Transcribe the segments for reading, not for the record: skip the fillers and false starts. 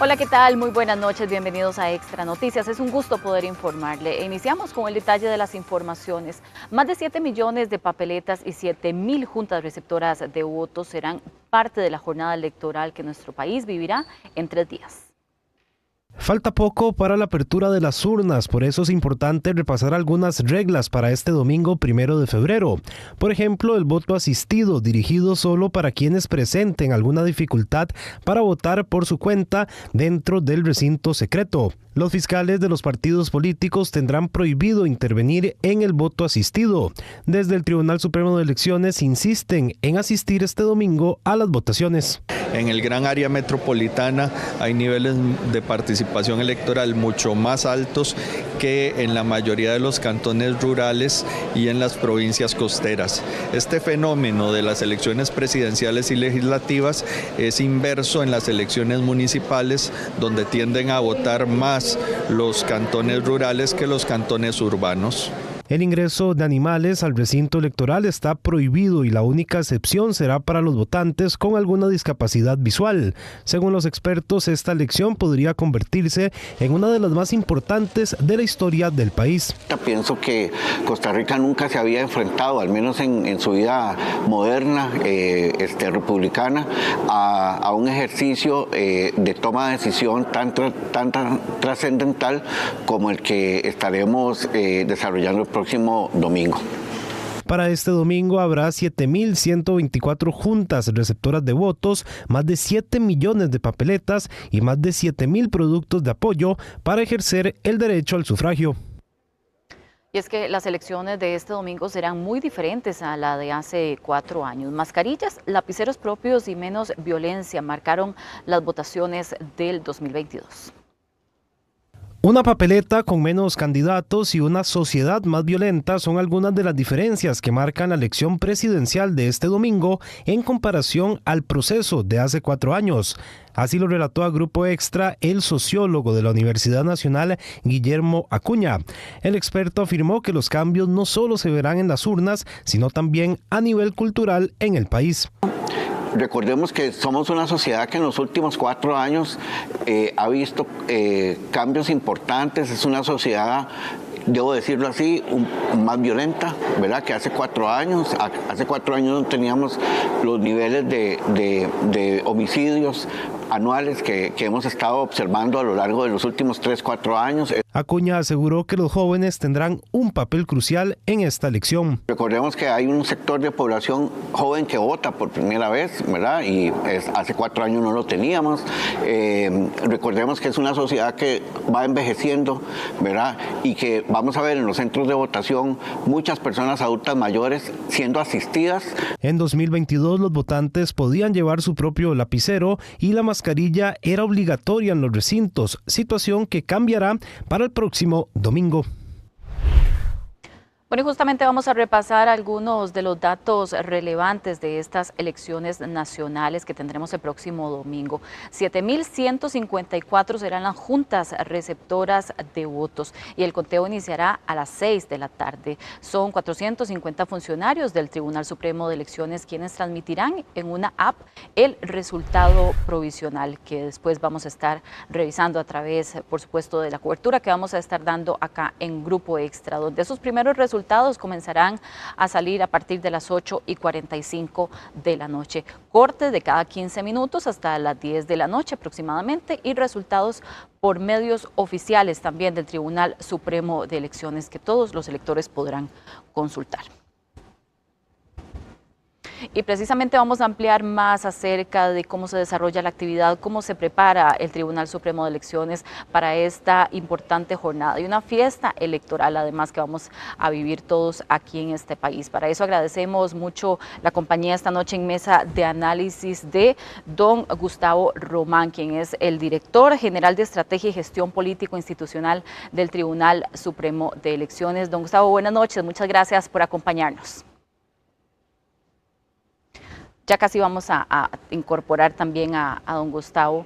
Hola, ¿qué tal? Muy buenas noches, bienvenidos a Extra Noticias. Es un gusto poder informarle. Iniciamos con el detalle de las informaciones. Más de 7 millones de papeletas y 7.000 juntas receptoras de votos serán parte de la jornada electoral que nuestro país vivirá en 3 días. Falta poco para la apertura de las urnas, por eso es importante repasar algunas reglas para este domingo 1 de febrero. Por ejemplo, el voto asistido, dirigido solo para quienes presenten alguna dificultad para votar por su cuenta dentro del recinto secreto. Los fiscales de los partidos políticos tendrán prohibido intervenir en el voto asistido. Desde el Tribunal Supremo de Elecciones insisten en asistir este domingo a las votaciones. En el gran área metropolitana hay niveles de participación electoral mucho más altos que en la mayoría de los cantones rurales y en las provincias costeras. Este fenómeno de las elecciones presidenciales y legislativas es inverso en las elecciones municipales, donde tienden a votar más los cantones rurales que los cantones urbanos. El ingreso de animales al recinto electoral está prohibido y la única excepción será para los votantes con alguna discapacidad visual. Según los expertos, esta elección podría convertirse en una de las más importantes de la historia del país. Pienso que Costa Rica nunca se había enfrentado, al menos en su vida moderna, republicana, a un ejercicio de toma de decisión tan trascendental como el que estaremos desarrollando el próximo domingo. Para este domingo habrá 7.124 juntas receptoras de votos, más de 7 millones de papeletas y más de 7.000 productos de apoyo para ejercer el derecho al sufragio. Y es que las elecciones de este domingo serán muy diferentes a la de hace 4 años. Mascarillas, lapiceros propios y menos violencia marcaron las votaciones del 2022. Una papeleta con menos candidatos y una sociedad más violenta son algunas de las diferencias que marcan la elección presidencial de este domingo en comparación al proceso de hace 4 años. Así lo relató a Grupo Extra el sociólogo de la Universidad Nacional, Guillermo Acuña. El experto afirmó que los cambios no solo se verán en las urnas, sino también a nivel cultural en el país. Recordemos que somos una sociedad que en los últimos 4 años ha visto cambios importantes. Es una sociedad, debo decirlo así, más violenta, ¿verdad? Que hace 4 años. Hace 4 años no teníamos los niveles de homicidios anuales que hemos estado observando a lo largo de los últimos 3-4 años. Acuña aseguró que los jóvenes tendrán un papel crucial en esta elección. Recordemos que hay un sector de población joven que vota por primera vez, ¿verdad? Y hace 4 años no lo teníamos. Recordemos que es una sociedad que va envejeciendo, ¿verdad? Y que vamos a ver en los centros de votación muchas personas adultas mayores siendo asistidas. En 2022 los votantes podían llevar su propio lapicero y la mascarilla era obligatoria en los recintos, situación que cambiará para el próximo domingo. Bueno, y justamente vamos a repasar algunos de los datos relevantes de estas elecciones nacionales que tendremos el próximo domingo. 7.154 serán las juntas receptoras de votos y el conteo iniciará a las 6 de la tarde. Son 450 funcionarios del Tribunal Supremo de Elecciones quienes transmitirán en una app el resultado provisional que después vamos a estar revisando a través, por supuesto, de la cobertura que vamos a estar dando acá en Grupo Extra, donde esos primeros resultados comenzarán a salir a partir de las 8:45 de la noche. Corte de cada 15 minutos hasta las 10 de la noche aproximadamente y resultados por medios oficiales también del Tribunal Supremo de Elecciones que todos los electores podrán consultar. Y precisamente vamos a ampliar más acerca de cómo se desarrolla la actividad, cómo se prepara el Tribunal Supremo de Elecciones para esta importante jornada y una fiesta electoral además que vamos a vivir todos aquí en este país. Para eso agradecemos mucho la compañía esta noche en mesa de análisis de don Gustavo Román, quien es el director general de Estrategia y Gestión Político Institucional del Tribunal Supremo de Elecciones. Don Gustavo, buenas noches, muchas gracias por acompañarnos. Ya casi vamos a incorporar también a don Gustavo.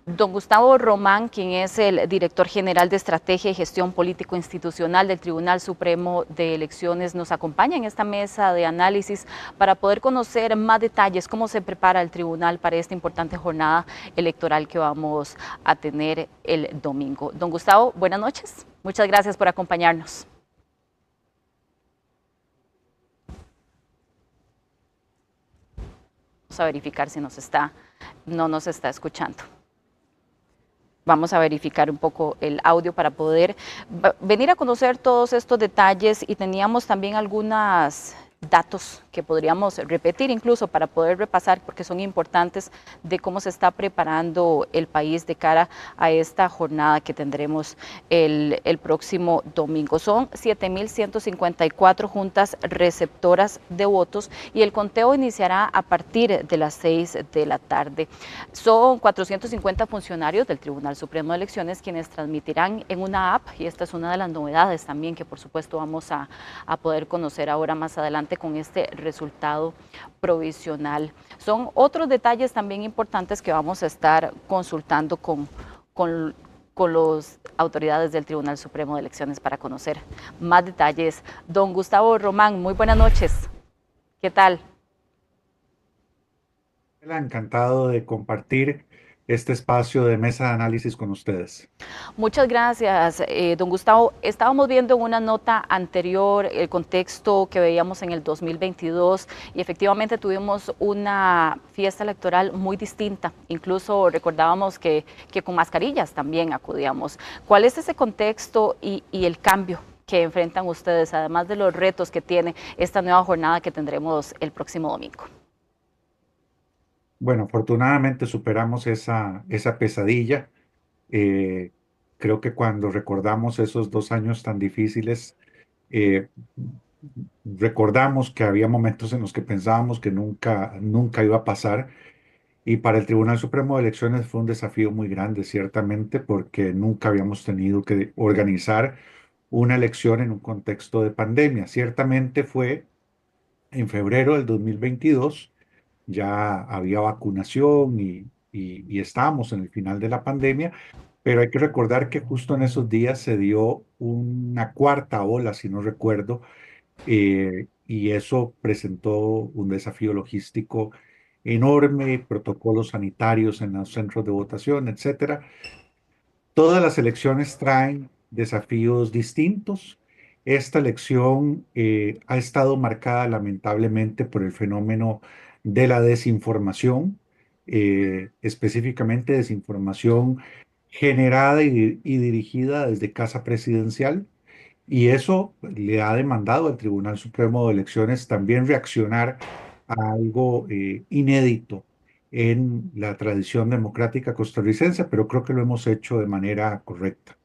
Don Gustavo Román, quien es el director general de Estrategia y Gestión Político-Institucional del Tribunal Supremo de Elecciones, nos acompaña en esta mesa de análisis para poder conocer más detalles, cómo se prepara el tribunal para esta importante jornada electoral que vamos a tener el domingo. Don Gustavo, buenas noches. Muchas gracias por acompañarnos. Vamos a verificar si no nos está escuchando. Vamos a verificar un poco el audio para poder venir a conocer todos estos detalles, y teníamos también algunos datos que podríamos repetir incluso para poder repasar, porque son importantes, de cómo se está preparando el país de cara a esta jornada que tendremos el próximo domingo. Son 7.154 juntas receptoras de votos y el conteo iniciará a partir de las 6 de la tarde. Son 450 funcionarios del Tribunal Supremo de Elecciones quienes transmitirán en una app, y esta es una de las novedades también que por supuesto vamos a poder conocer ahora más adelante con este resultado provisional. Son otros detalles también importantes que vamos a estar consultando con las autoridades del Tribunal Supremo de Elecciones para conocer más detalles. Don Gustavo Román, muy buenas noches. ¿Qué tal? Encantado de compartir este espacio de mesa de análisis con ustedes. Muchas gracias, don Gustavo. Estábamos viendo en una nota anterior el contexto que veíamos en el 2022 y efectivamente tuvimos una fiesta electoral muy distinta. Incluso recordábamos que con mascarillas también acudíamos. ¿Cuál es ese contexto y el cambio que enfrentan ustedes, además de los retos que tiene esta nueva jornada que tendremos el próximo domingo? Bueno, afortunadamente superamos esa pesadilla. Creo que cuando recordamos esos 2 años tan difíciles, eh, recordamos que había momentos en los que pensábamos que nunca iba a pasar. Y para el Tribunal Supremo de Elecciones fue un desafío muy grande, ciertamente, porque nunca habíamos tenido que organizar una elección en un contexto de pandemia. Ciertamente fue en febrero del 2022. Ya había vacunación y estábamos en el final de la pandemia, pero hay que recordar que justo en esos días se dio una cuarta ola, si no recuerdo, y eso presentó un desafío logístico enorme, protocolos sanitarios en los centros de votación, etcétera. Todas las elecciones traen desafíos distintos. Esta elección ha estado marcada lamentablemente por el fenómeno de la desinformación, específicamente desinformación generada y dirigida desde Casa Presidencial, y eso le ha demandado al Tribunal Supremo de Elecciones también reaccionar a algo inédito en la tradición democrática costarricense, pero creo que lo hemos hecho de manera correcta.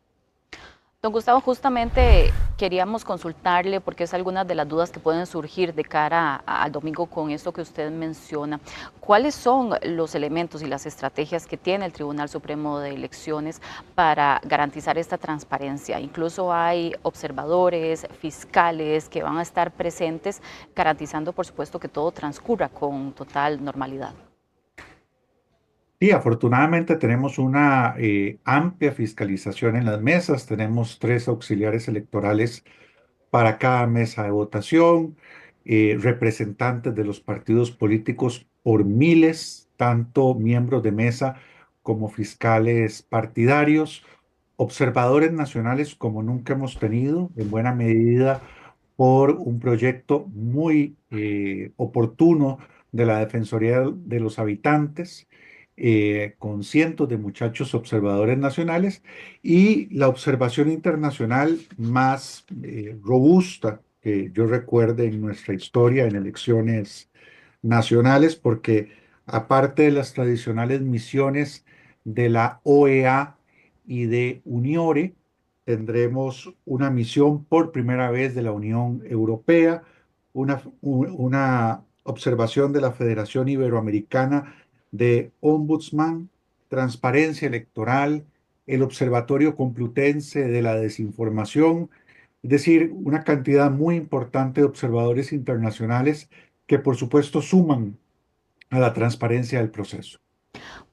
Don Gustavo, justamente queríamos consultarle porque es algunas de las dudas que pueden surgir de cara al domingo con esto que usted menciona. ¿Cuáles son los elementos y las estrategias que tiene el Tribunal Supremo de Elecciones para garantizar esta transparencia? Incluso hay observadores, fiscales que van a estar presentes garantizando, por supuesto, que todo transcurra con total normalidad. Sí, afortunadamente tenemos una amplia fiscalización en las mesas. Tenemos 3 auxiliares electorales para cada mesa de votación, representantes de los partidos políticos por miles, tanto miembros de mesa como fiscales partidarios, observadores nacionales como nunca hemos tenido, en buena medida por un proyecto muy oportuno de la Defensoría de los Habitantes, con cientos de muchachos observadores nacionales, y la observación internacional más robusta que yo recuerde en nuestra historia en elecciones nacionales, porque aparte de las tradicionales misiones de la OEA y de UNIORE, tendremos una misión por primera vez de la Unión Europea, una observación de la Federación Iberoamericana de Ombudsman, transparencia electoral, el Observatorio Complutense de la Desinformación, es decir, una cantidad muy importante de observadores internacionales que por supuesto suman a la transparencia del proceso.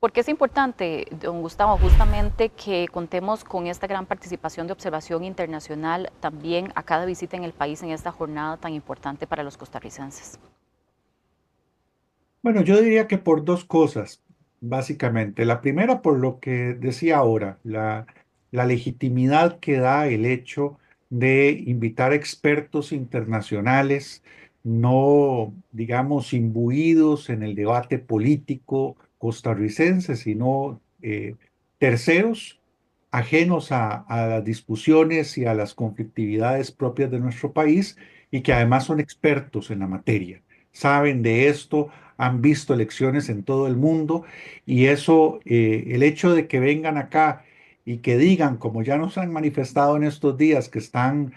Porque es importante, don Gustavo, justamente que contemos con esta gran participación de observación internacional también a cada visita en el país en esta jornada tan importante para los costarricenses. Bueno, yo diría que por dos cosas, básicamente. La primera, por lo que decía ahora, la legitimidad que da el hecho de invitar expertos internacionales, no, digamos, imbuidos en el debate político costarricense, sino terceros, ajenos a las discusiones y a las conflictividades propias de nuestro país y que además son expertos en la materia. Saben de esto, han visto elecciones en todo el mundo y eso, el hecho de que vengan acá y que digan, como ya nos han manifestado en estos días, que están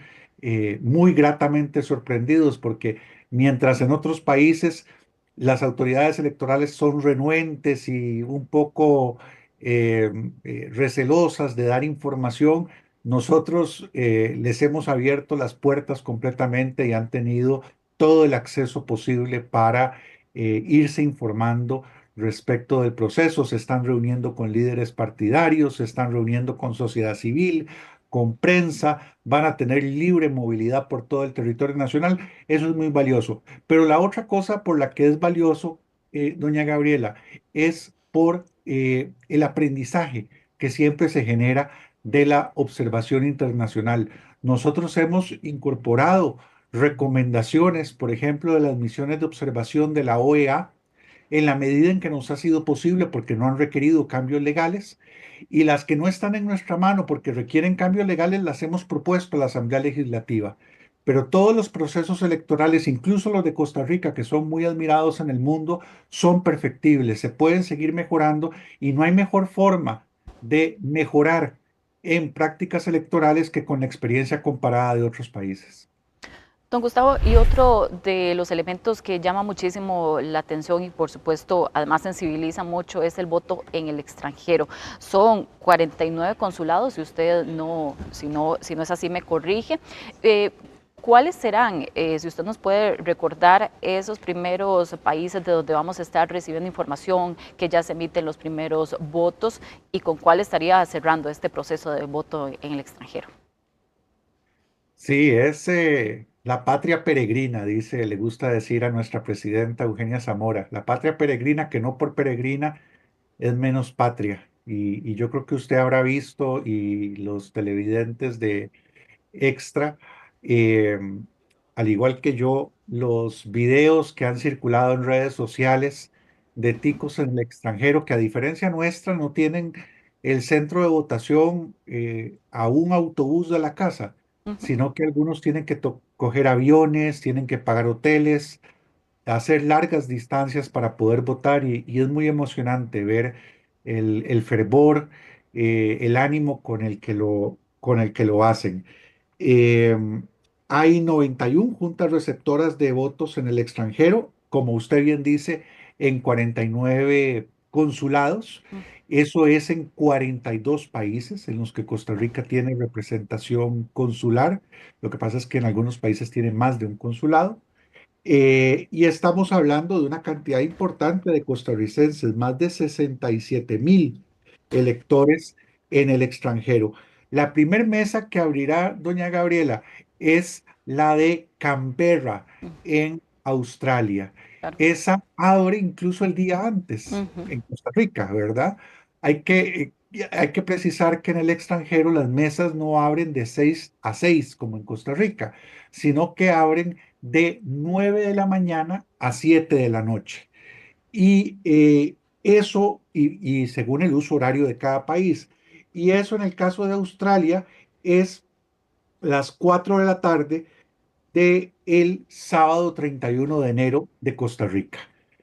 muy gratamente sorprendidos porque mientras en otros países las autoridades electorales son renuentes y un poco recelosas de dar información, nosotros les hemos abierto las puertas completamente y han tenido todo el acceso posible para irse informando respecto del proceso. Se están reuniendo con líderes partidarios, se están reuniendo con sociedad civil, con prensa, van a tener libre movilidad por todo el territorio nacional. Eso es muy valioso. Pero la otra cosa por la que es valioso, doña Gabriela, es por el aprendizaje que siempre se genera de la observación internacional. Nosotros hemos incorporado recomendaciones, por ejemplo, de las misiones de observación de la OEA, en la medida en que nos ha sido posible porque no han requerido cambios legales, y las que no están en nuestra mano porque requieren cambios legales las hemos propuesto a la Asamblea Legislativa. Pero todos los procesos electorales, incluso los de Costa Rica, que son muy admirados en el mundo, son perfectibles, se pueden seguir mejorando y no hay mejor forma de mejorar en prácticas electorales que con la experiencia comparada de otros países. Don Gustavo, y otro de los elementos que llama muchísimo la atención y por supuesto además sensibiliza mucho es el voto en el extranjero. Son 49 consulados, si usted si no es así me corrige. ¿Cuáles serán, si usted nos puede recordar, esos primeros países de donde vamos a estar recibiendo información, que ya se emiten los primeros votos y con cuál estaría cerrando este proceso de voto en el extranjero? Sí, es la patria peregrina, dice, le gusta decir a nuestra presidenta Eugenia Zamora, la patria peregrina que no por peregrina es menos patria. Y yo creo que usted habrá visto y los televidentes de Extra, eh, al igual que yo, los videos que han circulado en redes sociales de ticos en el extranjero que a diferencia nuestra no tienen el centro de votación a un autobús de la casa, Ujú. sino que algunos tienen que coger aviones, tienen que pagar hoteles, hacer largas distancias para poder votar y es muy emocionante ver el fervor, el ánimo con el que lo hacen. Eh, Hay 91 juntas receptoras de votos en el extranjero, como usted bien dice, en 49 consulados. Eso es en 42 países en los que Costa Rica tiene representación consular. Lo que pasa es que en algunos países tiene más de un consulado. Y estamos hablando de una cantidad importante de costarricenses, más de 67.000 electores en el extranjero. La primer mesa que abrirá doña Gabriela es la de Canberra en Australia. Claro. Esa abre incluso el día antes Ujú. en Costa Rica, ¿verdad? Hay que precisar que en el extranjero las mesas no abren de 6 a 6 como en Costa Rica, sino que abren de 9 de la mañana a 7 de la noche. Y y según el uso horario de cada país. Y eso en el caso de Australia es las 4 de la tarde de el sábado 31 de enero de Costa Rica.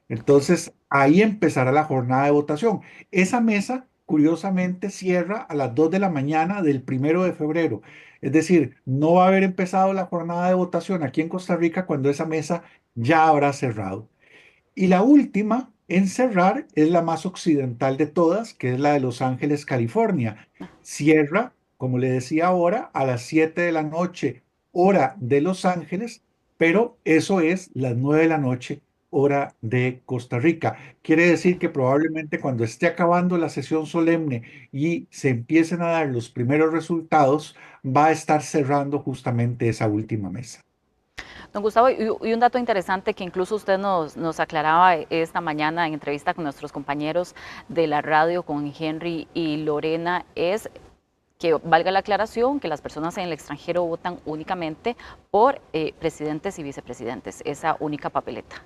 Entonces, ahí empezará la jornada de votación. Esa mesa, curiosamente, cierra a las 2 de la mañana del 1 de febrero. Es decir, no va a haber empezado la jornada de votación aquí en Costa Rica cuando esa mesa ya habrá cerrado. Y la última en cerrar es la más occidental de todas, que es la de Los Ángeles, California. Cierra, como le decía ahora, a las 7 de la noche, hora de Los Ángeles, pero eso es las 9 de la noche, hora de Costa Rica. Quiere decir que probablemente cuando esté acabando la sesión solemne y se empiecen a dar los primeros resultados, va a estar cerrando justamente esa última mesa. Don Gustavo, y un dato interesante que incluso usted nos aclaraba esta mañana en entrevista con nuestros compañeros de la radio, con Henry y Lorena, es que valga la aclaración que las personas en el extranjero votan únicamente por presidentes y vicepresidentes, esa única papeleta.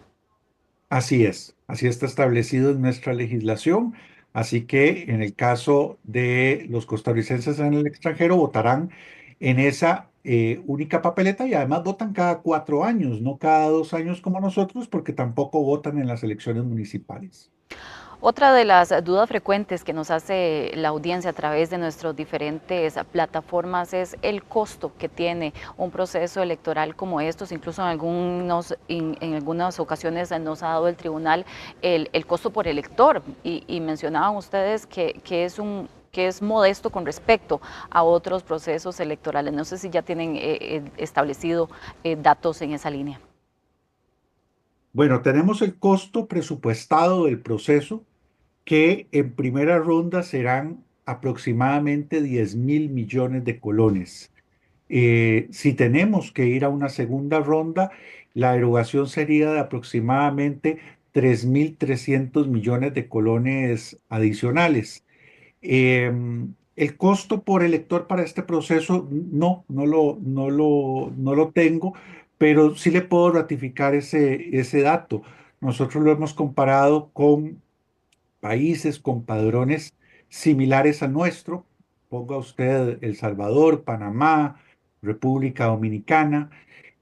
Así está establecido en nuestra legislación. Así que en el caso de los costarricenses en el extranjero, votarán en esa única papeleta y además votan cada 4 años, no cada 2 años como nosotros, porque tampoco votan en las elecciones municipales. Otra de las dudas frecuentes que nos hace la audiencia a través de nuestras diferentes plataformas es el costo que tiene un proceso electoral como estos. Incluso en algunas ocasiones nos ha dado el tribunal el costo por elector y mencionaban ustedes que es modesto con respecto a otros procesos electorales. No sé si ya tienen establecido datos en esa línea. Bueno, tenemos el costo presupuestado del proceso, que en primera ronda serán aproximadamente 10.000 millones de colones. Si tenemos que ir a una segunda ronda, la erogación sería de aproximadamente 3.300 millones de colones adicionales. El costo por elector para este proceso no lo tengo, pero sí le puedo ratificar ese dato. Nosotros lo hemos comparado con países con padrones similares al nuestro. Ponga usted El Salvador, Panamá, República Dominicana,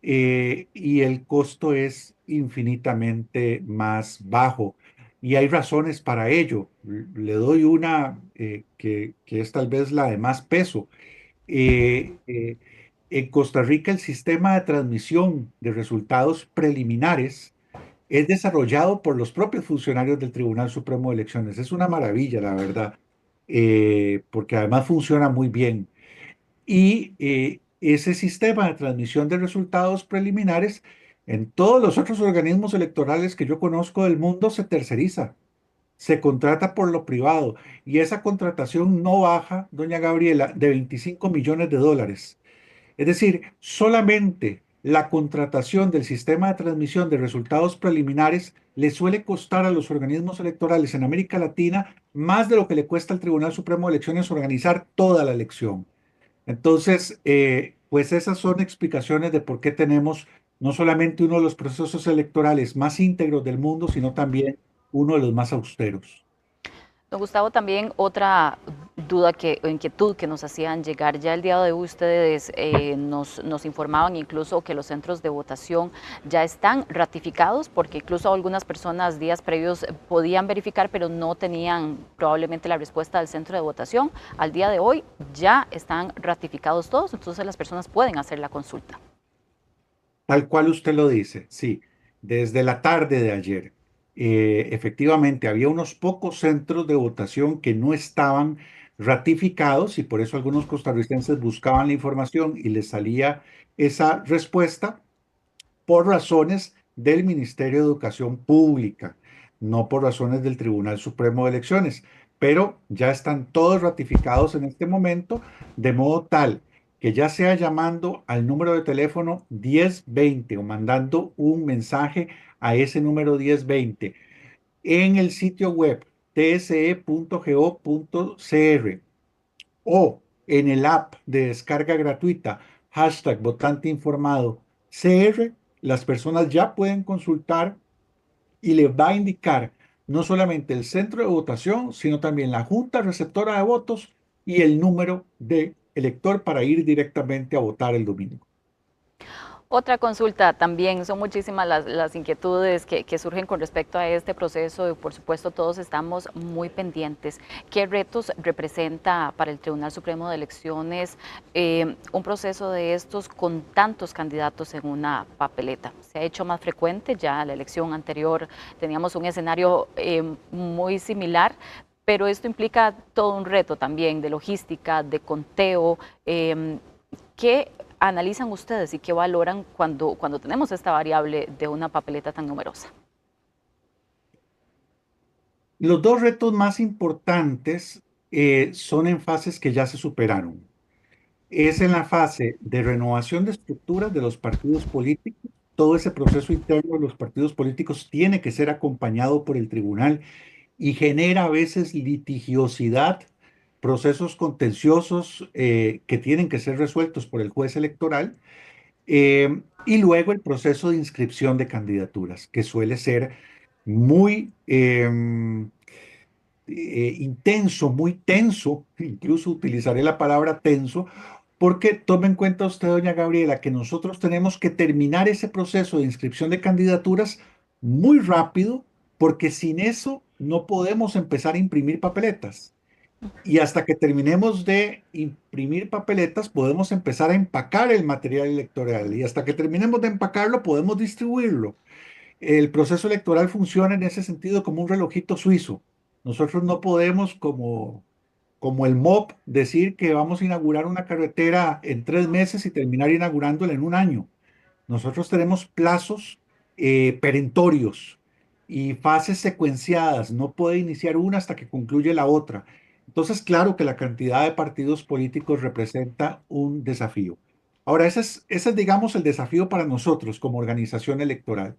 y el costo es infinitamente más bajo. Y hay razones para ello. Le doy una que es tal vez la de más peso. Eh, eh, en Costa Rica el sistema de transmisión de resultados preliminares es desarrollado por los propios funcionarios del Tribunal Supremo de Elecciones. Es una maravilla, la verdad, porque además funciona muy bien. Y ese sistema de transmisión de resultados preliminares en todos los otros organismos electorales que yo conozco del mundo se terceriza, se contrata por lo privado y esa contratación no baja, doña Gabriela, de 25 millones de dólares. Es decir, solamente la contratación del sistema de transmisión de resultados preliminares le suele costar a los organismos electorales en América Latina más de lo que le cuesta al Tribunal Supremo de Elecciones organizar toda la elección. Entonces, pues esas son explicaciones de por qué tenemos no solamente uno de los procesos electorales más íntegros del mundo, sino también uno de los más austeros. Don Gustavo, también otra duda o inquietud que nos hacían llegar. Ya el día de hoy ustedes nos informaban incluso que los centros de votación ya están ratificados, porque incluso algunas personas días previos podían verificar, pero no tenían probablemente la respuesta del centro de votación. Al día de hoy ya están ratificados todos, entonces las personas pueden hacer la consulta. Tal cual usted lo dice, sí, desde la tarde de ayer. Efectivamente, había unos pocos centros de votación que no estaban ratificados y por eso algunos costarricenses buscaban la información y les salía esa respuesta por razones del Ministerio de Educación Pública, no por razones del Tribunal Supremo de Elecciones, pero ya están todos ratificados en este momento, de modo tal que ya sea llamando al número de teléfono 1020 o mandando un mensaje a ese número 1020 en el sitio web tse.go.cr o en el app de descarga gratuita #votante informado CR, las personas ya pueden consultar y les va a indicar no solamente el centro de votación, sino también la junta receptora de votos y el número de elector para ir directamente a votar el domingo. Otra consulta también, son muchísimas las inquietudes que surgen con respecto a este proceso y por supuesto todos estamos muy pendientes. ¿Qué retos representa para el Tribunal Supremo de Elecciones un proceso de estos con tantos candidatos en una papeleta? Se ha hecho más frecuente, ya la elección anterior teníamos un escenario muy similar, pero esto implica todo un reto también de logística, de conteo. ¿Qué analizan ustedes y qué valoran cuando tenemos esta variable de una papeleta tan numerosa? Los dos retos más importantes son en fases que ya se superaron. Es en la fase de renovación de estructuras de los partidos políticos. Todo ese proceso interno de los partidos políticos tiene que ser acompañado por el tribunal y genera a veces litigiosidad, procesos contenciosos que tienen que ser resueltos por el juez electoral. Y luego el proceso de inscripción de candidaturas, que suele ser muy intenso, muy tenso, incluso utilizaré la palabra tenso, porque tome en cuenta usted, doña Gabriela, que nosotros tenemos que terminar ese proceso de inscripción de candidaturas muy rápido, porque sin eso no podemos empezar a imprimir papeletas. Y hasta que terminemos de imprimir papeletas, podemos empezar a empacar el material electoral. Y hasta que terminemos de empacarlo, podemos distribuirlo. El proceso electoral funciona en ese sentido como un relojito suizo. Nosotros no podemos, como el MOP, decir que vamos a inaugurar una carretera en 3 meses y terminar inaugurándola en un año. Nosotros tenemos plazos perentorios y fases secuenciadas. No puede iniciar una hasta que concluye la otra. Entonces, claro que la cantidad de partidos políticos representa un desafío. Ahora, ese es, digamos, el desafío para nosotros como organización electoral.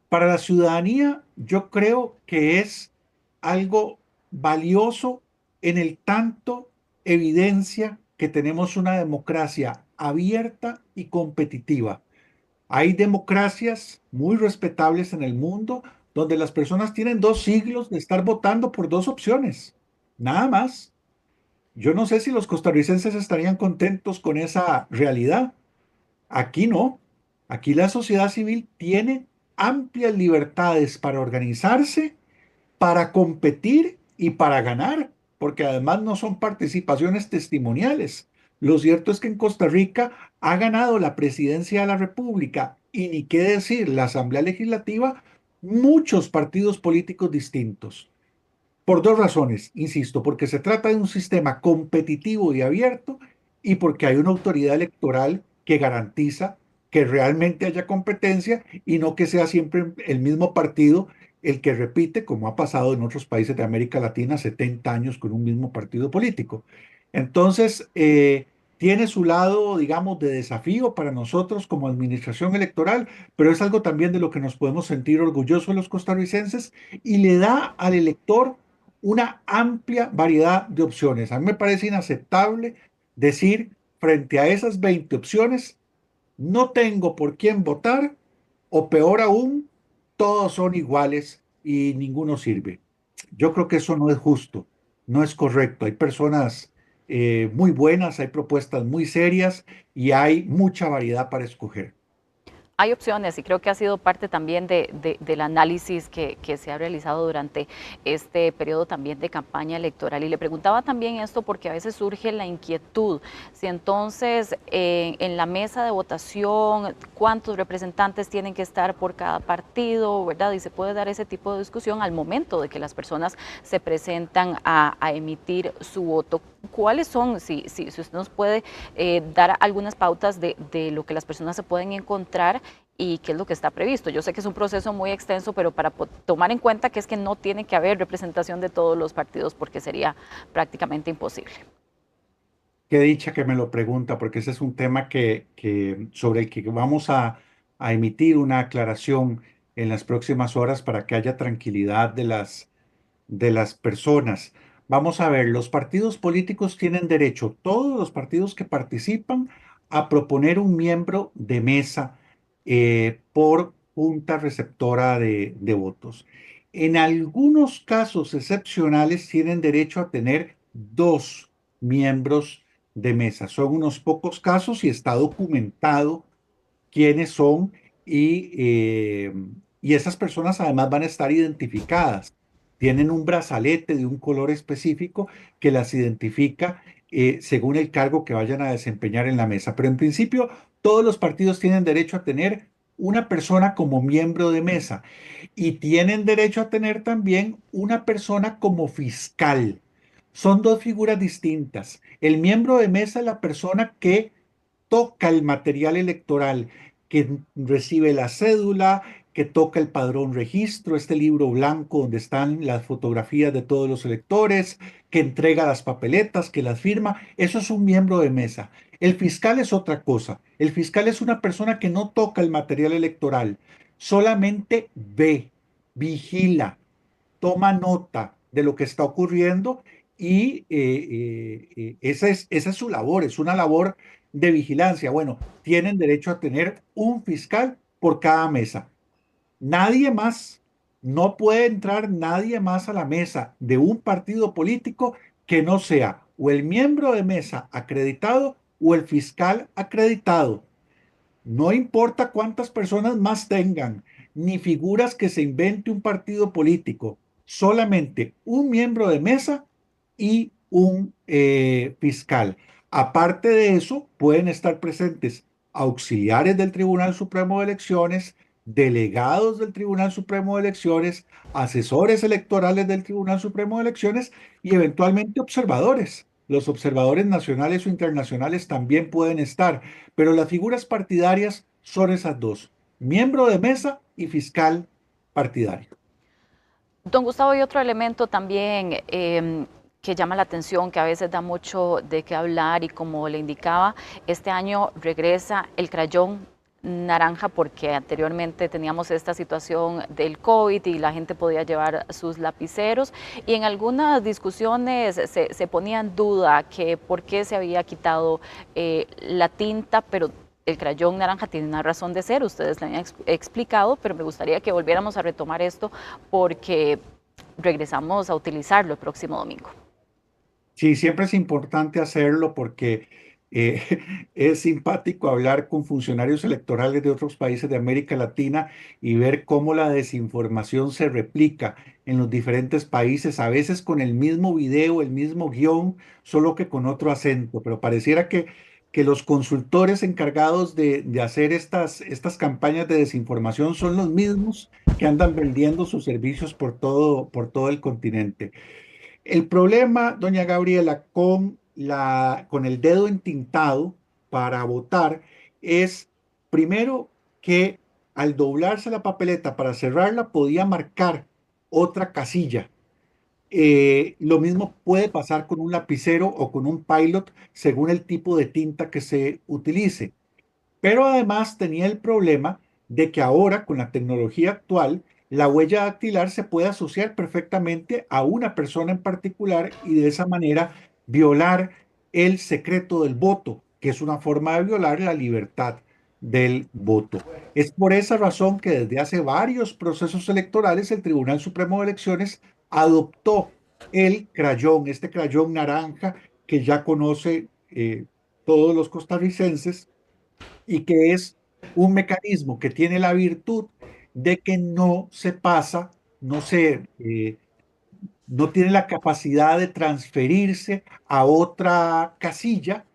Para la ciudadanía, yo creo que es algo valioso en el tanto evidencia que tenemos una democracia abierta y competitiva. Hay democracias muy respetables en el mundo donde las personas tienen 2 siglos de estar votando por 2 opciones, nada más. Yo no sé si los costarricenses estarían contentos con esa realidad. Aquí no. Aquí la sociedad civil tiene amplias libertades para organizarse, para competir y para ganar, porque además no son participaciones testimoniales. Lo cierto es que en Costa Rica ha ganado la presidencia de la República y ni qué decir, la Asamblea Legislativa, muchos partidos políticos distintos. Por 2 razones, insisto, porque se trata de un sistema competitivo y abierto y porque hay una autoridad electoral que garantiza que realmente haya competencia y no que sea siempre el mismo partido el que repite, como ha pasado en otros países de América Latina, 70 años con un mismo partido político. Entonces, tiene su lado, digamos, de desafío para nosotros como administración electoral, pero es algo también de lo que nos podemos sentir orgullosos los costarricenses y le da al elector una amplia variedad de opciones. A mí me parece inaceptable decir frente a esas 20 opciones, no tengo por quién votar o peor aún, todos son iguales y ninguno sirve. Yo creo que eso no es justo, no es correcto. Hay personas muy buenas, hay propuestas muy serias y hay mucha variedad para escoger. Hay opciones y creo que ha sido parte también del análisis que se ha realizado durante este periodo también de campaña electoral. Y le preguntaba también esto porque a veces surge la inquietud, si entonces en la mesa de votación, cuántos representantes tienen que estar por cada partido, ¿verdad? Y se puede dar ese tipo de discusión al momento de que las personas se presentan a emitir su voto. ¿Cuáles son, si usted nos puede dar algunas pautas de lo que las personas se pueden encontrar y qué es lo que está previsto? Yo sé que es un proceso muy extenso, pero para tomar en cuenta que es que no tiene que haber representación de todos los partidos porque sería prácticamente imposible. Qué dicha que me lo pregunta, porque ese es un tema sobre el que vamos a emitir una aclaración en las próximas horas para que haya tranquilidad de las personas. Vamos a ver, los partidos políticos tienen derecho, todos los partidos que participan, a proponer un miembro de mesa por junta receptora de votos. En algunos casos excepcionales tienen derecho a tener 2 miembros de mesa. Son unos pocos casos y está documentado quiénes son y esas personas además van a estar identificadas. Tienen un brazalete de un color específico que las identifica según el cargo que vayan a desempeñar en la mesa. Pero en principio, todos los partidos tienen derecho a tener una persona como miembro de mesa y tienen derecho a tener también una persona como fiscal. Son 2 figuras distintas. El miembro de mesa es la persona que toca el material electoral, que recibe la cédula, que toca el padrón registro, este libro blanco donde están las fotografías de todos los electores, que entrega las papeletas, que las firma. Eso es un miembro de mesa. El fiscal es otra cosa. El fiscal es una persona que no toca el material electoral, solamente ve, vigila, toma nota de lo que está ocurriendo y esa es su labor, es una labor de vigilancia. Bueno, tienen derecho a tener un fiscal por cada mesa. Nadie más, no puede entrar nadie más a la mesa de un partido político que no sea o el miembro de mesa acreditado o el fiscal acreditado. No importa cuántas personas más tengan, ni figuras que se invente un partido político, solamente un miembro de mesa y un fiscal. Aparte de eso, pueden estar presentes auxiliares del Tribunal Supremo de Elecciones, delegados del Tribunal Supremo de Elecciones, asesores electorales del Tribunal Supremo de Elecciones y eventualmente observadores. Los observadores nacionales o internacionales también pueden estar, pero las figuras partidarias son esas dos, miembro de mesa y fiscal partidario. Don Gustavo, hay otro elemento también que llama la atención, que a veces da mucho de qué hablar y como le indicaba, este año regresa el crayón naranja porque anteriormente teníamos esta situación del COVID y la gente podía llevar sus lapiceros y en algunas discusiones se ponía en duda que por qué se había quitado la tinta, pero el crayón naranja tiene una razón de ser, ustedes lo han explicado, pero me gustaría que volviéramos a retomar esto porque regresamos a utilizarlo el próximo domingo. Sí, siempre es importante hacerlo porque eh, es simpático hablar con funcionarios electorales de otros países de América Latina y ver cómo la desinformación se replica en los diferentes países, a veces con el mismo video, el mismo guión, solo que con otro acento, pero pareciera que los consultores encargados de hacer estas campañas de desinformación son los mismos que andan vendiendo sus servicios por todo el continente. El problema, doña Gabriela, con el dedo entintado para votar es, primero, que al doblarse la papeleta para cerrarla podía marcar otra casilla. Lo mismo puede pasar con un lapicero o con un pilot según el tipo de tinta que se utilice. Pero además tenía el problema de que ahora, con la tecnología actual, la huella dactilar se puede asociar perfectamente a una persona en particular y de esa manera violar el secreto del voto, que es una forma de violar la libertad del voto. Es por esa razón que desde hace varios procesos electorales el Tribunal Supremo de Elecciones adoptó el crayón, este crayón naranja que ya conoce todos los costarricenses y que es un mecanismo que tiene la virtud de que no se pasa, no tiene la capacidad de transferirse a otra casilla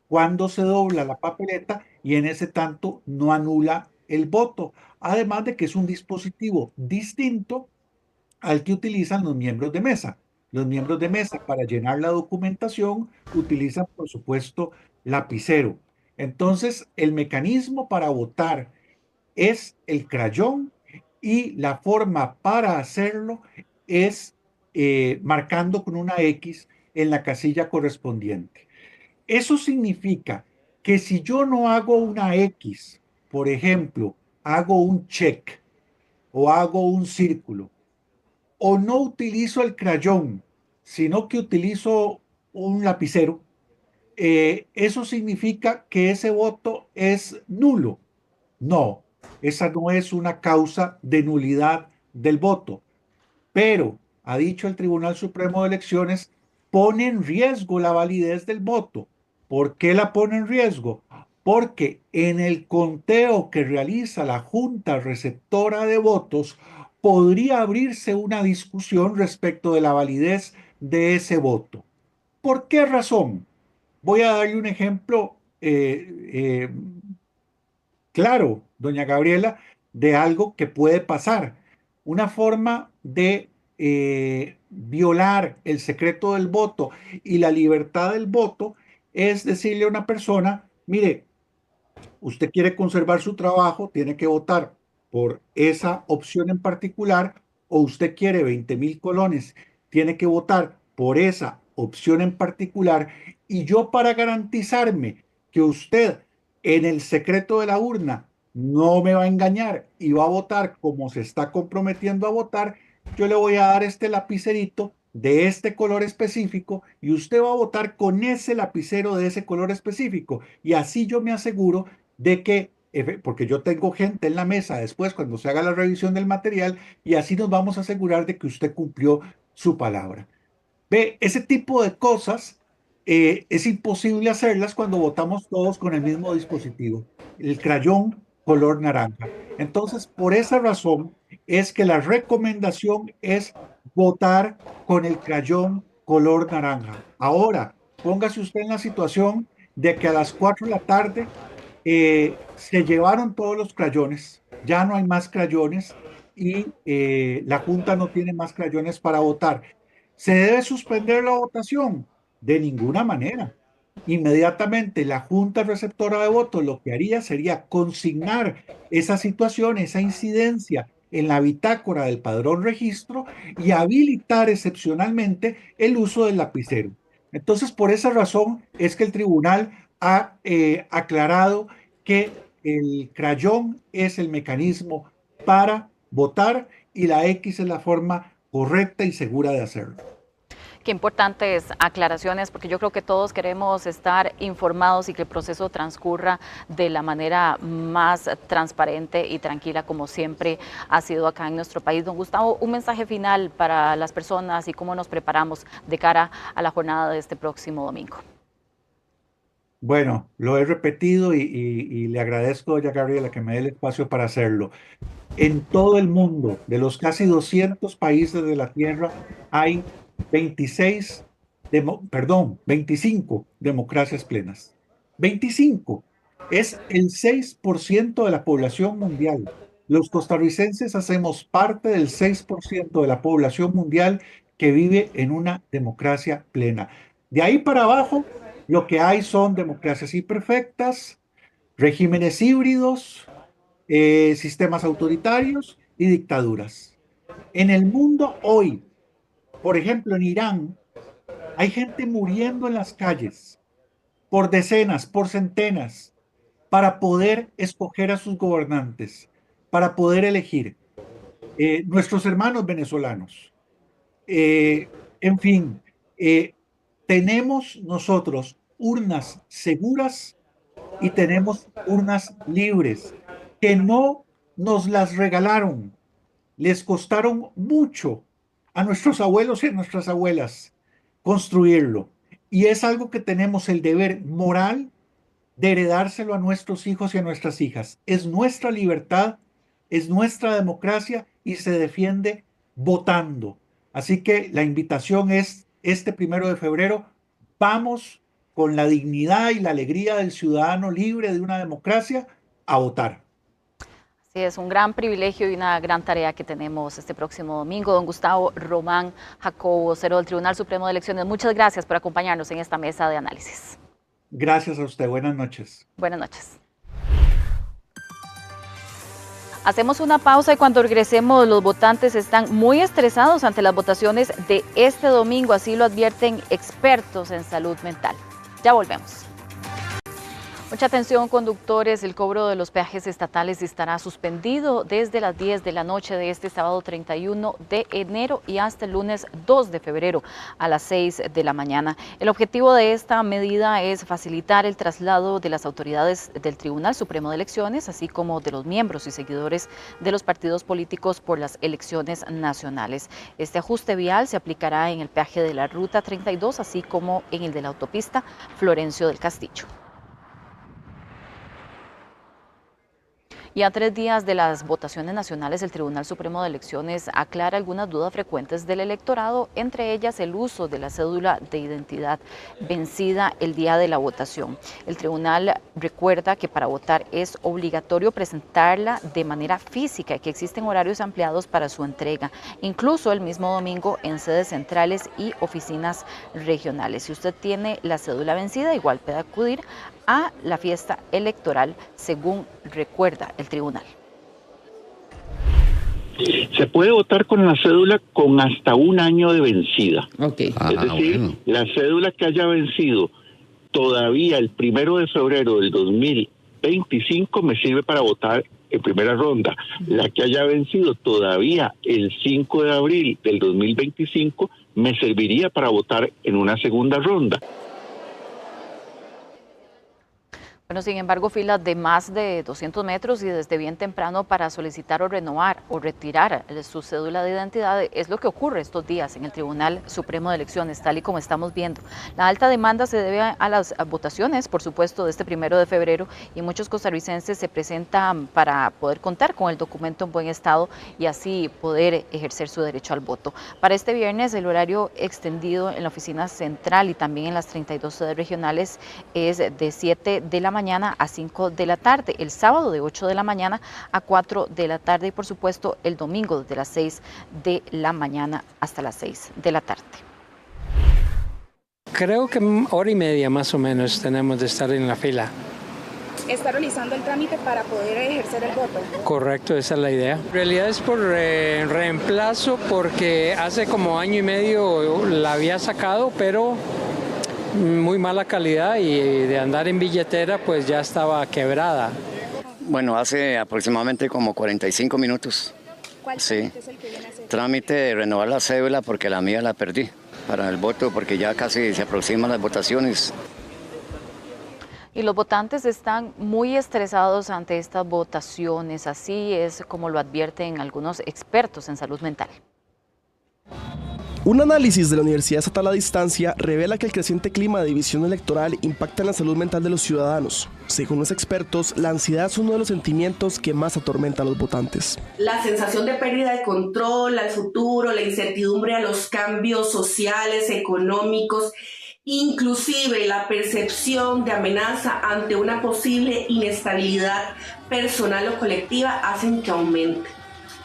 cuando se dobla la papeleta y en ese tanto no anula el voto. Además de que es un dispositivo distinto al que utilizan los miembros de mesa. Los miembros de mesa para llenar la documentación utilizan, por supuesto, lapicero. Entonces, el mecanismo para votar es el crayón y la forma para hacerlo es marcando con una X en la casilla correspondiente. Eso significa que si yo no hago una X, por ejemplo, hago un check o hago un círculo, o no utilizo el crayón, sino que utilizo un lapicero, eso significa que ese voto es nulo. No, esa no es una causa de nulidad del voto. Pero, ha dicho el Tribunal Supremo de Elecciones, pone en riesgo la validez del voto. ¿Por qué la pone en riesgo? Porque en el conteo que realiza la Junta Receptora de Votos podría abrirse una discusión respecto de la validez de ese voto. ¿Por qué razón? Voy a darle un ejemplo claro, doña Gabriela, de algo que puede pasar. Una forma de violar el secreto del voto y la libertad del voto es decirle a una persona, mire, usted quiere conservar su trabajo, tiene que votar por esa opción en particular, o usted quiere 20.000 colones, tiene que votar por esa opción en particular, y yo, para garantizarme que usted en el secreto de la urna no me va a engañar y va a votar como se está comprometiendo a votar, yo le voy a dar este lapicerito de este color específico y usted va a votar con ese lapicero de ese color específico. Y así yo me aseguro de que, porque yo tengo gente en la mesa después cuando se haga la revisión del material, y así nos vamos a asegurar de que usted cumplió su palabra. Ve, ese tipo de cosas es imposible hacerlas cuando votamos todos con el mismo dispositivo, el crayón color naranja. Entonces, por esa razón es que la recomendación es votar con el crayón color naranja. Ahora, póngase usted en la situación de que a las 4 de la tarde se llevaron todos los crayones, ya no hay más crayones y la Junta no tiene más crayones para votar. ¿Se debe suspender la votación? De ninguna manera. Inmediatamente la Junta Receptora de Votos lo que haría sería consignar esa situación, esa incidencia en la bitácora del padrón registro y habilitar excepcionalmente el uso del lapicero. Entonces, por esa razón es que el tribunal ha aclarado que el crayón es el mecanismo para votar y la X es la forma correcta y segura de hacerlo. Qué importantes aclaraciones, porque yo creo que todos queremos estar informados y que el proceso transcurra de la manera más transparente y tranquila, como siempre ha sido acá en nuestro país. Don Gustavo, un mensaje final para las personas y cómo nos preparamos de cara a la jornada de este próximo domingo. Bueno, lo he repetido y le agradezco, doña Gabriela, que me dé el espacio para hacerlo. En todo el mundo, de los casi 200 países de la Tierra, hay 25 democracias plenas. 25. Es el 6% de la población mundial. Los costarricenses hacemos parte del 6% de la población mundial que vive en una democracia plena. De ahí para abajo, lo que hay son democracias imperfectas, regímenes híbridos, sistemas autoritarios y dictaduras. En el mundo hoy, por ejemplo, en Irán, hay gente muriendo en las calles por decenas, por centenas, para poder escoger a sus gobernantes, para poder elegir. Nuestros hermanos venezolanos. En fin, tenemos nosotros urnas seguras y tenemos urnas libres que no nos las regalaron, les costaron mucho a nuestros abuelos y a nuestras abuelas construirlo. Y es algo que tenemos el deber moral de heredárselo a nuestros hijos y a nuestras hijas. Es nuestra libertad, es nuestra democracia y se defiende votando. Así que la invitación es este 1 de febrero, vamos con la dignidad y la alegría del ciudadano libre de una democracia a votar. Sí, es un gran privilegio y una gran tarea que tenemos este próximo domingo. Don Gustavo Román Jacobo, vocero del Tribunal Supremo de Elecciones, muchas gracias por acompañarnos en esta mesa de análisis. Gracias a usted. Buenas noches. Buenas noches. Hacemos una pausa y cuando regresemos los votantes están muy estresados ante las votaciones de este domingo, así lo advierten expertos en salud mental. Ya volvemos. Mucha atención, conductores, el cobro de los peajes estatales estará suspendido desde las 10 de la noche de este sábado 31 de enero y hasta el lunes 2 de febrero a las 6 de la mañana. El objetivo de esta medida es facilitar el traslado de las autoridades del Tribunal Supremo de Elecciones, así como de los miembros y seguidores de los partidos políticos por las elecciones nacionales. Este ajuste vial se aplicará en el peaje de la Ruta 32, así como en el de la autopista Florencio del Castillo. Y a 3 días de las votaciones nacionales, el Tribunal Supremo de Elecciones aclara algunas dudas frecuentes del electorado, entre ellas el uso de la cédula de identidad vencida el día de la votación. El tribunal recuerda que para votar es obligatorio presentarla de manera física y que existen horarios ampliados para su entrega, incluso el mismo domingo en sedes centrales y oficinas regionales. Si usted tiene la cédula vencida, igual puede acudir a la fiesta electoral, según recuerda el tribunal. Se puede votar con la cédula con hasta un año de vencida. Okay. Es decir, la cédula que haya vencido todavía el 1 de febrero del 2025 me sirve para votar en primera ronda. La que haya vencido todavía el 5 de abril del 2025 me serviría para votar en una segunda ronda. Bueno, sin embargo, filas de más de 200 metros y desde bien temprano para solicitar o renovar o retirar su cédula de identidad es lo que ocurre estos días en el Tribunal Supremo de Elecciones, tal y como estamos viendo. La alta demanda se debe a las votaciones, por supuesto, de este 1 de febrero y muchos costarricenses se presentan para poder contar con el documento en buen estado y así poder ejercer su derecho al voto. Para este viernes, el horario extendido en la oficina central y también en las 32 sedes regionales es de 7 de la mañana a 5 de la tarde, el sábado de 8 de la mañana a 4 de la tarde y por supuesto el domingo desde las 6 de la mañana hasta las 6 de la tarde. Creo que 1 hora y media más o menos tenemos de estar en la fila. ¿Está realizando el trámite para poder ejercer el voto? Correcto, esa es la idea. En realidad es por reemplazo porque hace como año y medio la había sacado, pero muy mala calidad y de andar en billetera pues ya estaba quebrada. Bueno, hace aproximadamente como 45 minutos. ¿Cuál trámite es el que viene a hacer? Trámite de renovar la cédula porque la mía la perdí para el voto porque ya casi se aproximan las votaciones. Y los votantes están muy estresados ante estas votaciones, así es como lo advierten algunos expertos en salud mental. Un análisis de la Universidad Estatal a Distancia revela que el creciente clima de división electoral impacta en la salud mental de los ciudadanos. Según los expertos, la ansiedad es uno de los sentimientos que más atormenta a los votantes. La sensación de pérdida de control al futuro, la incertidumbre a los cambios sociales, económicos, inclusive la percepción de amenaza ante una posible inestabilidad personal o colectiva hacen que aumente.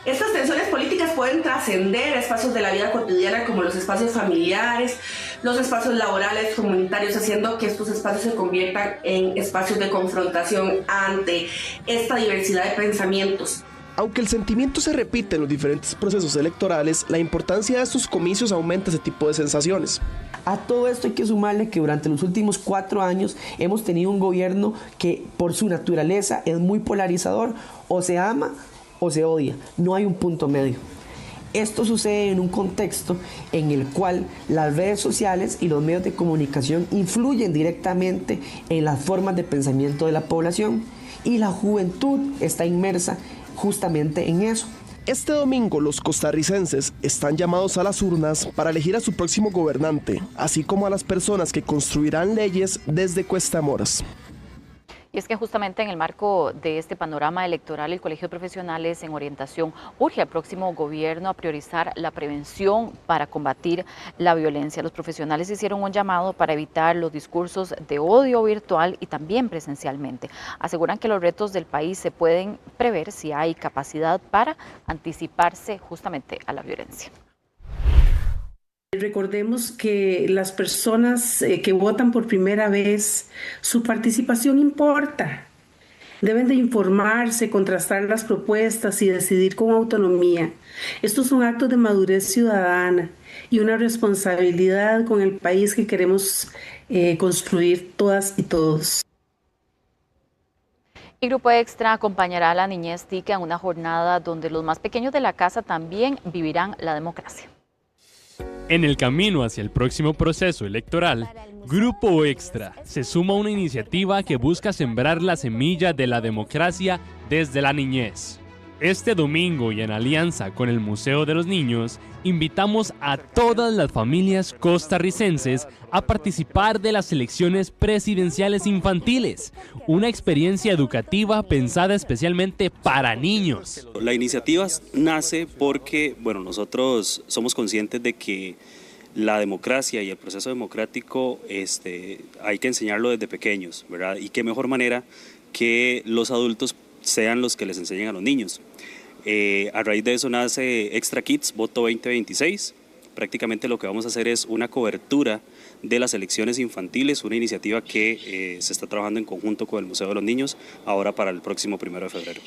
Estas tensiones políticas pueden trascender espacios de la vida cotidiana como los espacios familiares, los espacios laborales, comunitarios, haciendo que estos espacios se conviertan en espacios de confrontación ante esta diversidad de pensamientos. Aunque el sentimiento se repite en los diferentes procesos electorales, la importancia de estos comicios aumenta ese tipo de sensaciones. A todo esto hay que sumarle que durante los últimos 4 años hemos tenido un gobierno que por su naturaleza es muy polarizador, o se ama o se odia, no hay un punto medio. Esto sucede en un contexto en el cual las redes sociales y los medios de comunicación influyen directamente en las formas de pensamiento de la población y la juventud está inmersa justamente en eso. Este domingo los costarricenses están llamados a las urnas para elegir a su próximo gobernante, así como a las personas que construirán leyes desde Cuesta Moras. Y es que justamente en el marco de este panorama electoral, el Colegio de Profesionales en Orientación urge al próximo gobierno a priorizar la prevención para combatir la violencia. Los profesionales hicieron un llamado para evitar los discursos de odio virtual y también presencialmente. Aseguran que los retos del país se pueden prever si hay capacidad para anticiparse justamente a la violencia. Recordemos que las personas que votan por primera vez, su participación importa. Deben de informarse, contrastar las propuestas y decidir con autonomía. Estos son actos de madurez ciudadana y una responsabilidad con el país que queremos construir todas y todos. Y Grupo Extra acompañará a la niñez tica en una jornada donde los más pequeños de la casa también vivirán la democracia. En el camino hacia el próximo proceso electoral, Grupo Extra se suma a una iniciativa que busca sembrar la semilla de la democracia desde la niñez. Este domingo y en alianza con el Museo de los Niños, invitamos a todas las familias costarricenses a participar de las elecciones presidenciales infantiles, una experiencia educativa pensada especialmente para niños. La iniciativa nace porque, nosotros somos conscientes de que la democracia y el proceso democrático hay que enseñarlo desde pequeños, ¿verdad? Y qué mejor manera que los adultos sean los que les enseñen a los niños. A raíz de eso nace Extra Kids Voto 2026. Prácticamente lo que vamos a hacer es una cobertura de las elecciones infantiles, una iniciativa que se está trabajando en conjunto con el Museo de los Niños ahora para el próximo 1 de febrero.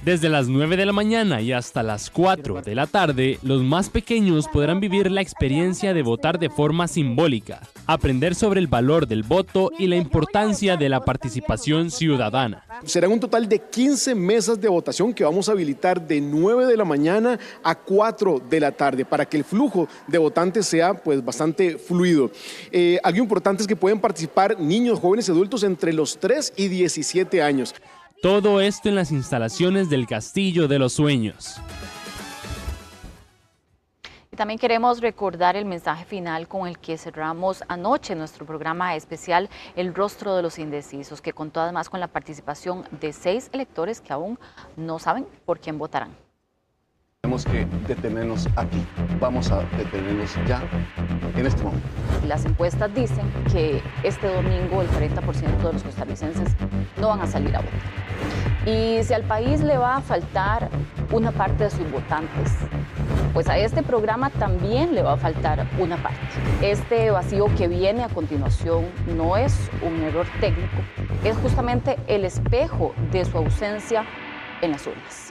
Desde las 9 de la mañana y hasta las 4 de la tarde, los más pequeños podrán vivir la experiencia de votar de forma simbólica, aprender sobre el valor del voto y la importancia de la participación ciudadana. Serán un total de 15 mesas de votación que vamos a habilitar de 9 de la mañana a 4 de la tarde para que el flujo de votantes sea pues bastante fluido. Algo importante es que pueden participar niños, jóvenes y adultos entre los 3 y 17 años. Todo esto en las instalaciones del Castillo de los Sueños. Y también queremos recordar el mensaje final con el que cerramos anoche nuestro programa especial El Rostro de los Indecisos, que contó además con la participación de 6 electores que aún no saben por quién votarán. Tenemos que detenernos aquí. Vamos a detenernos ya, en este momento. Las encuestas dicen que este domingo el 40% de los costarricenses no van a salir a votar. Y si al país le va a faltar una parte de sus votantes, pues a este programa también le va a faltar una parte. Este vacío que viene a continuación no es un error técnico, es justamente el espejo de su ausencia en las urnas.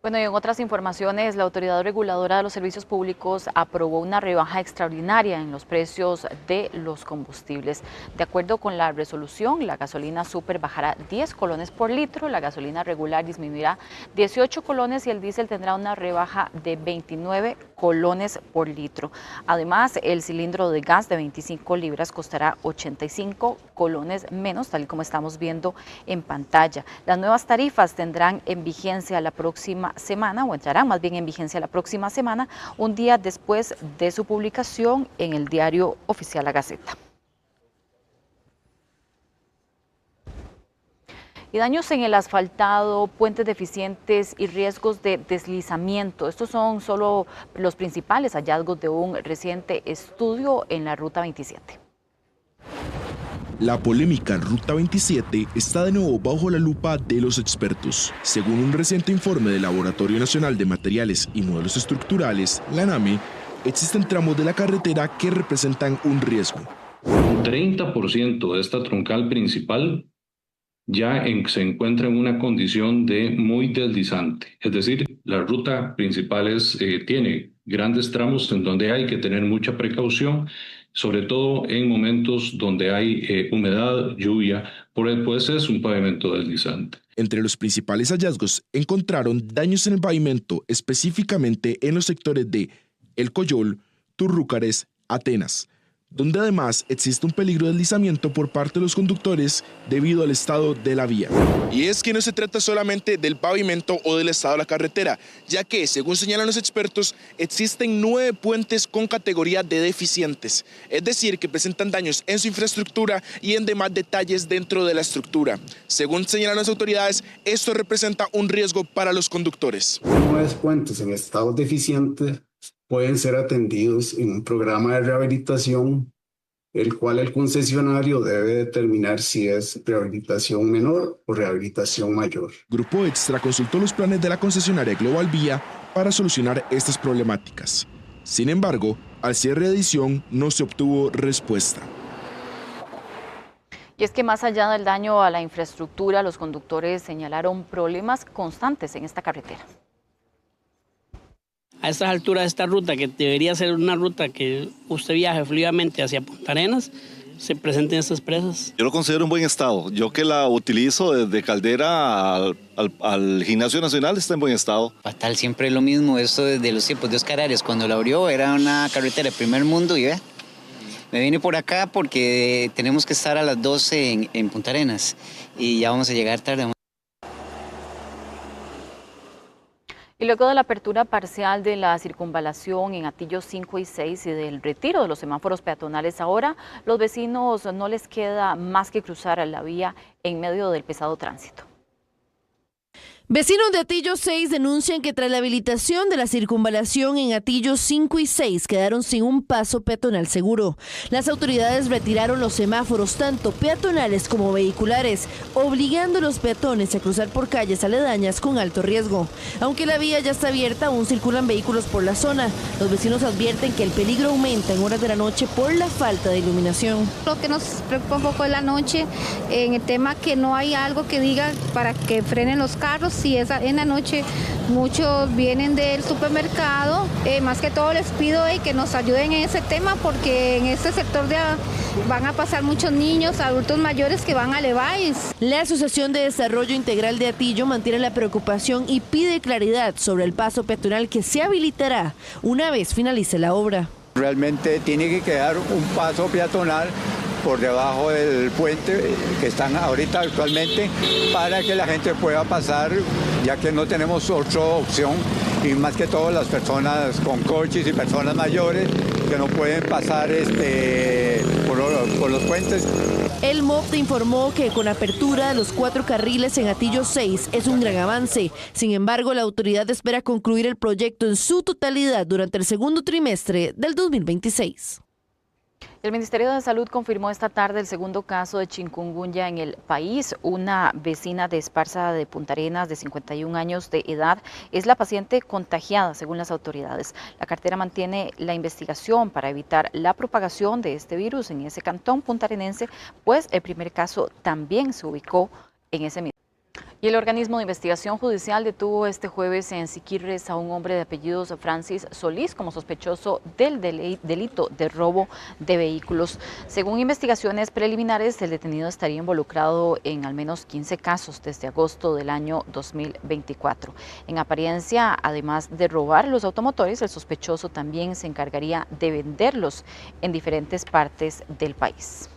Bueno, y en otras informaciones, la Autoridad Reguladora de los Servicios Públicos aprobó una rebaja extraordinaria en los precios de los combustibles. De acuerdo con la resolución, la gasolina super bajará 10 colones por litro, la gasolina regular disminuirá 18 colones y el diésel tendrá una rebaja de 29 colones por litro. Además, el cilindro de gas de 25 libras costará 85 colones menos, tal y como estamos viendo en pantalla. Las nuevas tarifas tendrán en vigencia la próxima semana, o entrarán más bien en vigencia la próxima semana, un día después de su publicación en el Diario Oficial La Gaceta. Y daños en el asfaltado, puentes deficientes y riesgos de deslizamiento. Estos son solo los principales hallazgos de un reciente estudio en la Ruta 27. La polémica Ruta 27 está de nuevo bajo la lupa de los expertos. Según un reciente informe del Laboratorio Nacional de Materiales y Modelos Estructurales, la NAME, existen tramos de la carretera que representan un riesgo. Un 30% de esta troncal principal ya se encuentra en una condición de muy deslizante. Es decir, la ruta principal tiene grandes tramos en donde hay que tener mucha precaución, sobre todo en momentos donde hay humedad, lluvia, pues es un pavimento deslizante. Entre los principales hallazgos encontraron daños en el pavimento, específicamente en los sectores de El Coyol, Turrúcares, Atenas, donde además existe un peligro de deslizamiento por parte de los conductores debido al estado de la vía. Y es que no se trata solamente del pavimento o del estado de la carretera, ya que, según señalan los expertos, existen 9 puentes con categoría de deficientes, es decir, que presentan daños en su infraestructura y en demás detalles dentro de la estructura. Según señalan las autoridades, esto representa un riesgo para los conductores. 9 puentes en estado deficiente pueden ser atendidos en un programa de rehabilitación, el cual el concesionario debe determinar si es rehabilitación menor o rehabilitación mayor. Grupo Extra consultó los planes de la concesionaria Global Vía para solucionar estas problemáticas. Sin embargo, al cierre de edición no se obtuvo respuesta. Y es que más allá del daño a la infraestructura, los conductores señalaron problemas constantes en esta carretera. A estas alturas, esta ruta, que debería ser una ruta que usted viaje fluidamente hacia Punta Arenas, se presenten estas presas. Yo lo considero en buen estado. Yo que la utilizo desde Caldera al Gimnasio Nacional está en buen estado. Fatal, siempre lo mismo. Esto desde los tiempos de Oscar Arias, cuando la abrió, era una carretera de primer mundo y ve. Me vine por acá porque tenemos que estar a las 12 en Punta Arenas y ya vamos a llegar tarde. Y Y luego de la apertura parcial de la circunvalación en Atillo 5 y 6 y del retiro de los semáforos peatonales, ahora los vecinos no les queda más que cruzar la vía en medio del pesado tránsito. Vecinos de Atillo 6 denuncian que tras la habilitación de la circunvalación en Atillo 5 y 6 quedaron sin un paso peatonal seguro. Las autoridades retiraron los semáforos tanto peatonales como vehiculares, obligando a los peatones a cruzar por calles aledañas con alto riesgo. Aunque la vía ya está abierta, aún circulan vehículos por la zona. Los vecinos advierten que el peligro aumenta en horas de la noche por la falta de iluminación. Lo que nos preocupa un poco es la noche, en el tema que no hay algo que diga para que frenen los carros. Si es en la noche, muchos vienen del supermercado, más que todo les pido que nos ayuden en ese tema porque en este sector van a pasar muchos niños, adultos mayores que van a Levi's. La Asociación de Desarrollo Integral de Atillo mantiene la preocupación y pide claridad sobre el paso peatonal que se habilitará una vez finalice la obra. Realmente tiene que quedar un paso peatonal por debajo del puente que están ahorita actualmente para que la gente pueda pasar, ya que no tenemos otra opción, y más que todo las personas con coches y personas mayores que no pueden pasar por los puentes. El MOPTE informó que con apertura de los 4 carriles en Atillo 6 es un gran avance. Sin embargo, la autoridad espera concluir el proyecto en su totalidad durante el segundo trimestre del 2026. El Ministerio de Salud confirmó esta tarde el segundo caso de chikungunya en el país. Una vecina de Esparza de Punta Arenas de 51 años de edad es la paciente contagiada, según las autoridades. La cartera mantiene la investigación para evitar la propagación de este virus en ese cantón puntarenense, pues el primer caso también se ubicó en ese mismo. Y el organismo de investigación judicial detuvo este jueves en Siquirres a un hombre de apellidos Francis Solís como sospechoso del delito de robo de vehículos. Según investigaciones preliminares, el detenido estaría involucrado en al menos 15 casos desde agosto del año 2024. En apariencia, además de robar los automotores, el sospechoso también se encargaría de venderlos en diferentes partes del país.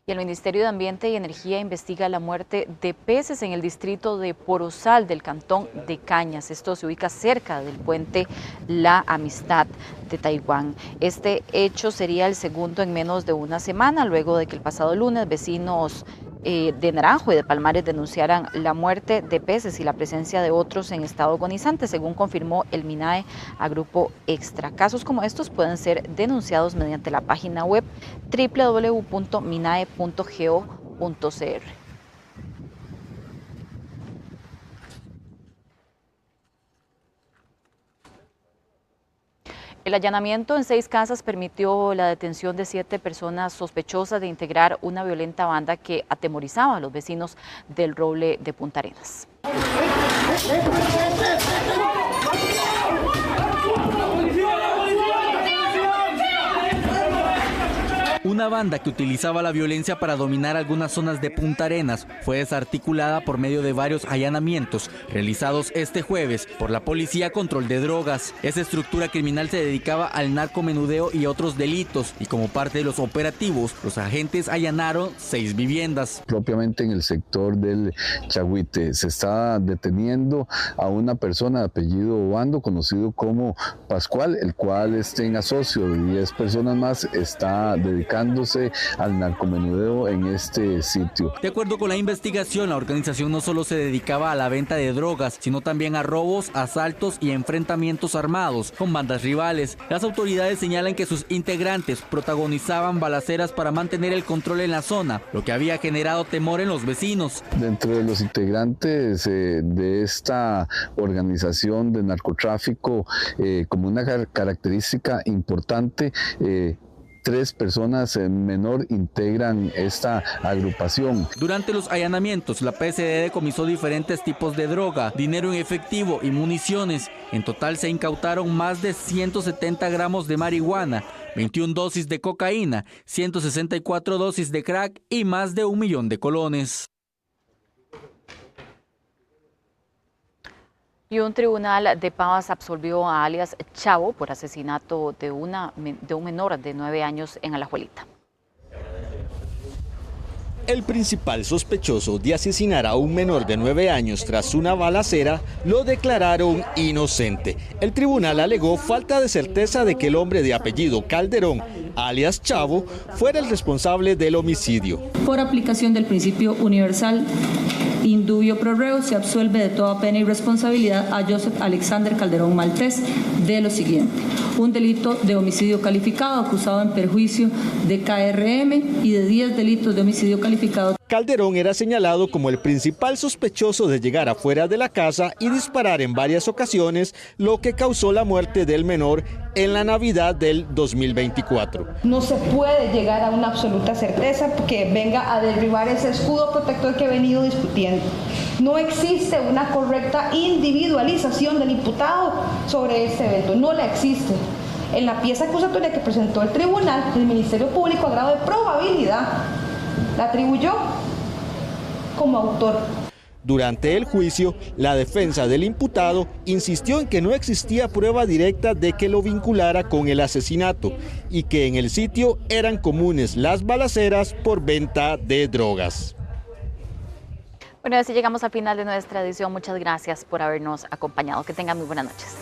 Y el Ministerio de Ambiente y Energía investiga la muerte de peces en el distrito de Porosal del cantón de Cañas. Esto se ubica cerca del puente La Amistad de Taiwán. Este hecho sería el segundo en menos de una semana, luego de que el pasado lunes vecinos de Naranjo y de Palmares denunciaran la muerte de peces y la presencia de otros en estado agonizante, según confirmó el MINAE a Grupo Extra. Casos como estos pueden ser denunciados mediante la página web www.minae.go.cr. El allanamiento en 6 casas permitió la detención de 7 personas sospechosas de integrar una violenta banda que atemorizaba a los vecinos del Roble de Punta Arenas. Una banda que utilizaba la violencia para dominar algunas zonas de Punta Arenas fue desarticulada por medio de varios allanamientos realizados este jueves por la Policía Control de Drogas. Esa estructura criminal se dedicaba al narcomenudeo y otros delitos, y como parte de los operativos, los agentes allanaron 6 viviendas. Propiamente en el sector del Chagüite se está deteniendo a una persona de apellido Obando, conocido como Pascual, el cual en asocio de 10 personas más está dedicado al narcomenudeo en este sitio. De acuerdo con la investigación, la organización no solo se dedicaba a la venta de drogas, sino también a robos, asaltos y enfrentamientos armados con bandas rivales. Las autoridades señalan que sus integrantes protagonizaban balaceras para mantener el control en la zona, lo que había generado temor en los vecinos. Dentro de los integrantes de esta organización de narcotráfico, como una característica importante, 3 personas menor integran esta agrupación. Durante los allanamientos, la PCD decomisó diferentes tipos de droga, dinero en efectivo y municiones. En total se incautaron más de 170 gramos de marihuana, 21 dosis de cocaína, 164 dosis de crack y más de 1 millón de colones. Y un tribunal de Pavas absolvió a alias Chavo por asesinato de un menor de 9 años en Alajuelita. El principal sospechoso de asesinar a un menor de 9 años tras una balacera lo declararon inocente. El tribunal alegó falta de certeza de que el hombre de apellido Calderón, alias Chavo, fuera el responsable del homicidio. Por aplicación del principio universal indubio pro reo, se absuelve de toda pena y responsabilidad a Joseph Alexander Calderón Maltés de lo siguiente: un delito de homicidio calificado acusado en perjuicio de KRM y de 10 delitos de homicidio calificado. Calderón era señalado como el principal sospechoso de llegar afuera de la casa y disparar en varias ocasiones, lo que causó la muerte del menor en la Navidad del 2024. No se puede llegar a una absoluta certeza que venga a derribar ese escudo protector que he venido discutiendo. No existe una correcta individualización del imputado sobre este evento, no la existe. En la pieza acusatoria que presentó el tribunal, el Ministerio Público, a grado de probabilidad, la atribuyó como autor. Durante el juicio, la defensa del imputado insistió en que no existía prueba directa de que lo vinculara con el asesinato y que en el sitio eran comunes las balaceras por venta de drogas. Bueno, así llegamos al final de nuestra edición. Muchas gracias por habernos acompañado. Que tengan muy buenas noches.